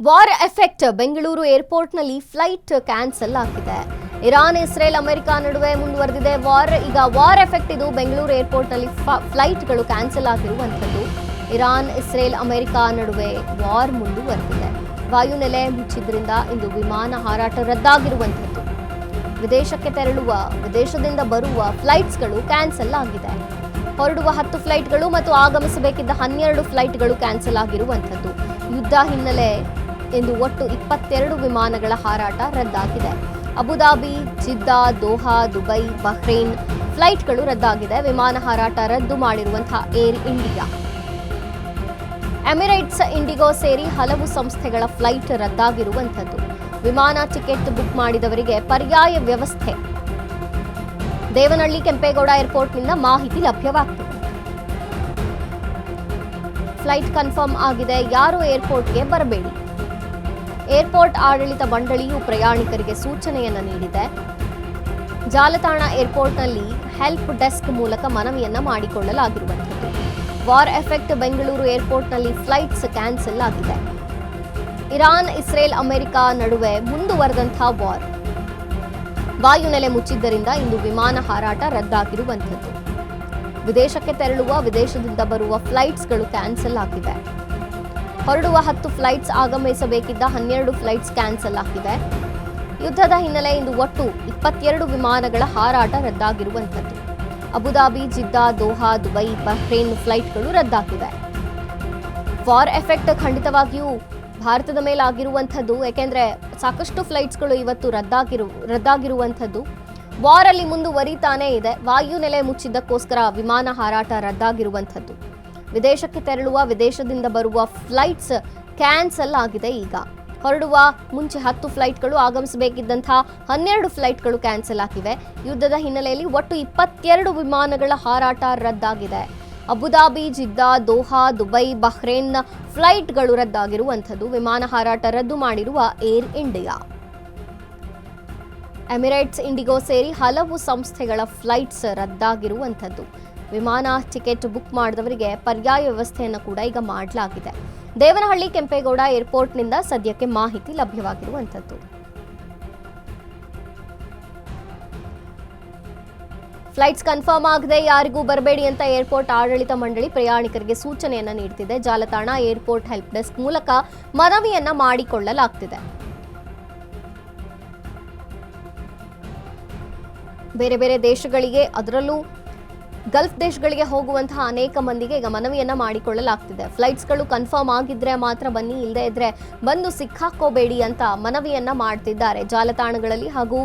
War effect Bengaluru ಏರ್ಪೋರ್ಟ್ನಲ್ಲಿ flight cancel ಆಗಿದೆ. Iran Israel America ನಡುವೆ ಮುಂದುವರೆದಿದೆ ವಾರ್. ಈಗ ವಾರ್ ಎಫೆಕ್ಟ್ ಇದು ಬೆಂಗಳೂರು ಏರ್ಪೋರ್ಟ್ನಲ್ಲಿ ಫ್ಲೈಟ್ಗಳು ಕ್ಯಾನ್ಸಲ್ ಆಗಿರುವಂಥದ್ದು. ಇರಾನ್ ಇಸ್ರೇಲ್ ಅಮೆರಿಕ ನಡುವೆ ವಾರ್ ಮುಂದುವರೆದಿದೆ. ವಾಯುನೆಲೆ ಮುಚ್ಚಿದ್ರಿಂದ ಇಂದು ವಿಮಾನ ಹಾರಾಟ ರದ್ದಾಗಿರುವಂಥದ್ದು. ವಿದೇಶಕ್ಕೆ ತೆರಳುವ ವಿದೇಶದಿಂದ ಬರುವ ಫ್ಲೈಟ್ಸ್ಗಳು ಕ್ಯಾನ್ಸಲ್ ಆಗಿದೆ. ಹೊರಡುವ 10 ಫ್ಲೈಟ್ಗಳು ಮತ್ತು ಆಗಮಿಸಬೇಕಿದ್ದ 12 ಫ್ಲೈಟ್ಗಳು ಕ್ಯಾನ್ಸಲ್ ಆಗಿರುವಂಥದ್ದು. ಯುದ್ಧ ಹಿನ್ನೆಲೆ ಇಂದು ಒಟ್ಟು 22 ವಿಮಾನಗಳ ಹಾರಾಟ ರದ್ದಾಗಿದೆ. Abu Dhabi, Jeddah, Doha, Dubai, Bahrain ಫ್ಲೈಟ್ಗಳು ರದ್ದಾಗಿದೆ. ವಿಮಾನ ಹಾರಾಟ ರದ್ದು ಮಾಡಿರುವಂತಹ ಏರ್ ಇಂಡಿಯಾ, ಎಮಿರೇಟ್ಸ್, ಇಂಡಿಗೋ ಸೇರಿ ಹಲವು ಸಂಸ್ಥೆಗಳ ಫ್ಲೈಟ್ ರದ್ದಾಗಿರುವಂಥದ್ದು. ವಿಮಾನ ಟಿಕೆಟ್ ಬುಕ್ ಮಾಡಿದವರಿಗೆ ಪರ್ಯಾಯ ವ್ಯವಸ್ಥೆ. ದೇವನಹಳ್ಳಿ ಕೆಂಪೇಗೌಡ ಏರ್ಪೋರ್ಟ್ನಿಂದ ಮಾಹಿತಿ ಲಭ್ಯವಾಗ್ತಿದೆ. ಫ್ಲೈಟ್ ಕನ್ಫರ್ಮ್ ಆಗಿದೆ, ಯಾರು ಏರ್ಪೋರ್ಟ್ಗೆ ಬರಬೇಡಿ. ಏರ್ಪೋರ್ಟ್ ಆಡಳಿತ ಮಂಡಳಿಯು ಪ್ರಯಾಣಿಕರಿಗೆ ಸೂಚನೆಯನ್ನ ನೀಡಿದೆ. ಜಾಲತಾಣ ಏರ್ಪೋರ್ಟ್ನಲ್ಲಿ ಹೆಲ್ಪ್ ಡೆಸ್ಕ್ ಮೂಲಕ ಮನವಿಯನ್ನ ಮಾಡಿಕೊಳ್ಳಲಾಗಿರುವಂಥದ್ದು. ವಾರ್ ಎಫೆಕ್ಟ್ ಬೆಂಗಳೂರು ಏರ್ಪೋರ್ಟ್ನಲ್ಲಿ ಫ್ಲೈಟ್ಸ್ ಕ್ಯಾನ್ಸಲ್ ಆಗಿದೆ. ಇರಾನ್ ಇಸ್ರೇಲ್ ಅಮೆರಿಕ ನಡುವೆ ಮುಂದುವರೆದಂತಹ ವಾರ್. ವಾಯುನೆಲೆ ಮುಚ್ಚಿದ್ದರಿಂದ ಇಂದು ವಿಮಾನ ಹಾರಾಟ ರದ್ದಾಗಿರುವಂಥದ್ದು. ವಿದೇಶಕ್ಕೆ ತೆರಳುವ ವಿದೇಶದಿಂದ ಬರುವ ಫ್ಲೈಟ್ಸ್ಗಳು ಕ್ಯಾನ್ಸಲ್ ಆಗಿವೆ. ಹೊರಡುವ 10 ಫ್ಲೈಟ್ಸ್ ಆಗಮಿಸಬೇಕಿದ್ದ 12 ಫ್ಲೈಟ್ಸ್ ಕ್ಯಾನ್ಸಲ್ ಆಗಿವೆ. ಯುದ್ಧದ ಹಿನ್ನೆಲೆ ಇಂದು ಒಟ್ಟು 22 ವಿಮಾನಗಳ ಹಾರಾಟ ರದ್ದಾಗಿರುವಂಥದ್ದು. Abu Dhabi, Jeddah, Doha, Dubai, Bahrain ಫ್ಲೈಟ್ಗಳು ರದ್ದಾಗಿವೆ. ವಾರ್ ಎಫೆಕ್ಟ್ ಖಂಡಿತವಾಗಿಯೂ ಭಾರತದ ಮೇಲೆ ಆಗಿರುವಂಥದ್ದು. ಯಾಕೆಂದ್ರೆ ಸಾಕಷ್ಟು ಫ್ಲೈಟ್ಸ್ಗಳು ಇವತ್ತು ರದ್ದಾಗಿರುವಂಥದ್ದು. ವಾರ್ ಅಲ್ಲಿ ಮುಂದುವರಿತಾನೇ ಇದೆ. ವಾಯುನೆಲೆ ಮುಚ್ಚಿದ್ದಕ್ಕೋಸ್ಕರ ವಿಮಾನ ಹಾರಾಟ ರದ್ದಾಗಿರುವಂಥದ್ದು. ವಿದೇಶಕ್ಕೆ ತೆರಳುವ ವಿದೇಶದಿಂದ ಬರುವ ಫ್ಲೈಟ್ಸ್ ಕ್ಯಾನ್ಸಲ್ ಆಗಿದೆ. ಈಗ ಹೊರಡುವ ಮುಂಚೆ 10 ಫ್ಲೈಟ್ಗಳು, ಆಗಮಿಸಬೇಕಿದ್ದಂತಹ 12 ಫ್ಲೈಟ್ಗಳು ಕ್ಯಾನ್ಸಲ್ ಆಗಿವೆ. ಯುದ್ಧದ ಹಿನ್ನೆಲೆಯಲ್ಲಿ ಒಟ್ಟು 22 ವಿಮಾನಗಳ ಹಾರಾಟ ರದ್ದಾಗಿದೆ. Abu Dhabi, Jeddah, Doha, Dubai, Bahrain ಫ್ಲೈಟ್ಗಳು ರದ್ದಾಗಿರುವಂಥದ್ದು. ವಿಮಾನ ಹಾರಾಟ ರದ್ದು ಮಾಡಿರುವ ಏರ್ ಇಂಡಿಯಾ, ಎಮಿರೇಟ್ಸ್, ಇಂಡಿಗೋ ಸೇರಿ ಹಲವು ಸಂಸ್ಥೆಗಳ ಫ್ಲೈಟ್ಸ್ ರದ್ದಾಗಿರುವಂಥದ್ದು. ವಿಮಾನ ಟಿಕೆಟ್ ಬುಕ್ ಮಾಡಿದವರಿಗೆ ಪರ್ಯಾಯ ವ್ಯವಸ್ಥೆಯನ್ನು ಕೂಡ ಈಗ ಮಾಡಲಾಗಿದೆ. ದೇವನಹಳ್ಳಿ ಕೆಂಪೇಗೌಡ ಏರ್ಪೋರ್ಟ್ನಿಂದ ಸದ್ಯಕ್ಕೆ ಮಾಹಿತಿ ಲಭ್ಯವಾಗಿರುವಂಥದ್ದು. ಫ್ಲೈಟ್ಸ್ ಕನ್ಫರ್ಮ್ ಆಗದೆ ಯಾರಿಗೂ ಬರಬೇಡಿ ಅಂತ ಏರ್ಪೋರ್ಟ್ ಆಡಳಿತ ಮಂಡಳಿ ಪ್ರಯಾಣಿಕರಿಗೆ ಸೂಚನೆಯನ್ನ ನೀಡುತ್ತಿದೆ. ಜಾಲತಾಣ ಏರ್ಪೋರ್ಟ್ ಹೆಲ್ಪ್ ಡೆಸ್ಕ್ ಮೂಲಕ ಮನವಿಯನ್ನ ಮಾಡಿಕೊಳ್ಳಲಾಗ್ತಿದೆ. ಬೇರೆ ಬೇರೆ ದೇಶಗಳಿಗೆ, ಅದರಲ್ಲೂ ಗಲ್ಫ್ ದೇಶಗಳಿಗೆ ಹೋಗುವಂತಹ ಅನೇಕ ಮಂದಿಗೆ ಈಗ ಮನವಿಯನ್ನ ಮಾಡಿಕೊಳ್ಳಲಾಗ್ತಿದೆ. ಫ್ಲೈಟ್ಸ್ಗಳು ಕನ್ಫರ್ಮ್ ಆಗಿದ್ರೆ ಮಾತ್ರ ಬನ್ನಿ, ಇಲ್ಲದೆ ಇದ್ರೆ ಬಂದು ಸಿಕ್ಕಾಕೋಬೇಡಿ ಅಂತ ಮನವಿಯನ್ನ ಮಾಡ್ತಿದ್ದಾರೆ ಜಾಲತಾಣಗಳಲ್ಲಿ ಹಾಗೂ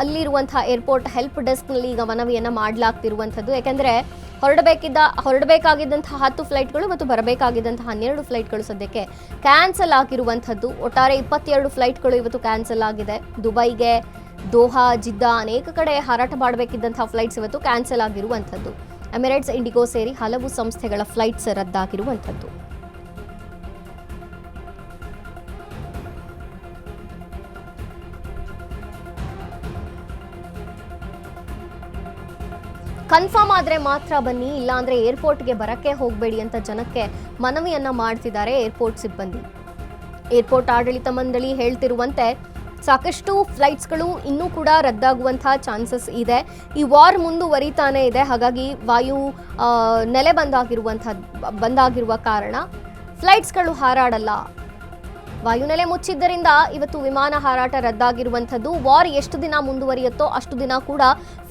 ಅಲ್ಲಿರುವಂತಹ ಏರ್ಪೋರ್ಟ್ ಹೆಲ್ಪ್ ಡೆಸ್ಕ್ನಲ್ಲಿ ಈಗ ಮನವಿಯನ್ನ ಮಾಡಲಾಗ್ತಿರುವಂಥದ್ದು. ಯಾಕೆಂದ್ರೆ ಹೊರಡಬೇಕಾಗಿದ್ದಂತಹ 10 ಫ್ಲೈಟ್ಗಳು ಮತ್ತು ಬರಬೇಕಾಗಿದ್ದಂತಹ 12 ಫ್ಲೈಟ್ಗಳು ಸದ್ಯಕ್ಕೆ ಕ್ಯಾನ್ಸಲ್ ಆಗಿರುವಂಥದ್ದು. ಒಟ್ಟಾರೆ 22 ಫ್ಲೈಟ್ಗಳು ಇವತ್ತು ಕ್ಯಾನ್ಸಲ್ ಆಗಿದೆ. ದುಬೈಗೆ, ದೋಹಾ, ಜಿದ್ದಾ ಅನೇಕ ಕಡೆ ಹಾರಾಟ ಮಾಡಬೇಕಿದ್ದಂತಹ ಫ್ಲೈಟ್ಸ್ ಇವತ್ತು ಕ್ಯಾನ್ಸಲ್ ಆಗಿರುವಂಥದ್ದು. ಎಮಿರೇಟ್ಸ್, ಇಂಡಿಗೋ ಸೇರಿ ಹಲವು ಸಂಸ್ಥೆಗಳ ಫ್ಲೈಟ್ಸ್ ರದ್ದಾಗಿರುವಂಥದ್ದು. ಕನ್ಫರ್ಮ್ ಆದ್ರೆ ಮಾತ್ರ ಬನ್ನಿ, ಇಲ್ಲಾಂದ್ರೆ ಏರ್ಪೋರ್ಟ್ಗೆ ಬರಕ್ಕೆ ಹೋಗಬೇಡಿ ಅಂತ ಜನಕ್ಕೆ ಮನವಿಯನ್ನ ಮಾಡ್ತಿದ್ದಾರೆ ಏರ್ಪೋರ್ಟ್ ಸಿಬ್ಬಂದಿ. ಏರ್ಪೋರ್ಟ್ ಆಡಳಿತ ಮಂಡಳಿ ಹೇಳ್ತಿರುವಂತೆ ಸಾಕಷ್ಟು ಫ್ಲೈಟ್ಸ್ಗಳು ಇನ್ನೂ ಕೂಡ ರದ್ದಾಗುವಂತಹ ಚಾನ್ಸಸ್ ಇದೆ. ಈ ವಾರ್ ಮುಂದುವರಿತಾನೆ ಇದೆ. ಹಾಗಾಗಿ ವಾಯು ನೆಲೆ ಬಂದಾಗಿರುವ ಕಾರಣ ಫ್ಲೈಟ್ಸ್ಗಳು ಹಾರಾಡಲ್ಲ. ವಾಯುನೆಲೆ ಮುಚ್ಚಿದ್ದರಿಂದ ಇವತ್ತು ವಿಮಾನ ಹಾರಾಟ ರದ್ದಾಗಿರುವಂಥದ್ದು. ವಾರ್ ಎಷ್ಟು ದಿನ ಮುಂದುವರಿಯುತ್ತೋ ಅಷ್ಟು ದಿನ ಕೂಡ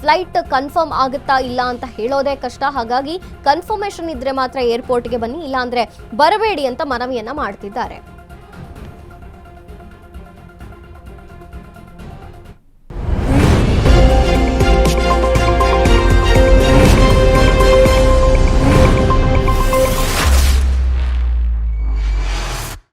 ಫ್ಲೈಟ್ ಕನ್ಫರ್ಮ್ ಆಗುತ್ತಾ ಇಲ್ಲ ಅಂತ ಹೇಳೋದೇ ಕಷ್ಟ. ಹಾಗಾಗಿ ಕನ್ಫರ್ಮೇಷನ್ ಇದ್ರೆ ಮಾತ್ರ ಏರ್ಪೋರ್ಟ್ಗೆ ಬನ್ನಿ, ಇಲ್ಲಾಂದ್ರೆ ಬರಬೇಡಿ ಅಂತ ಮನವಿಯನ್ನ ಮಾಡ್ತಿದ್ದಾರೆ.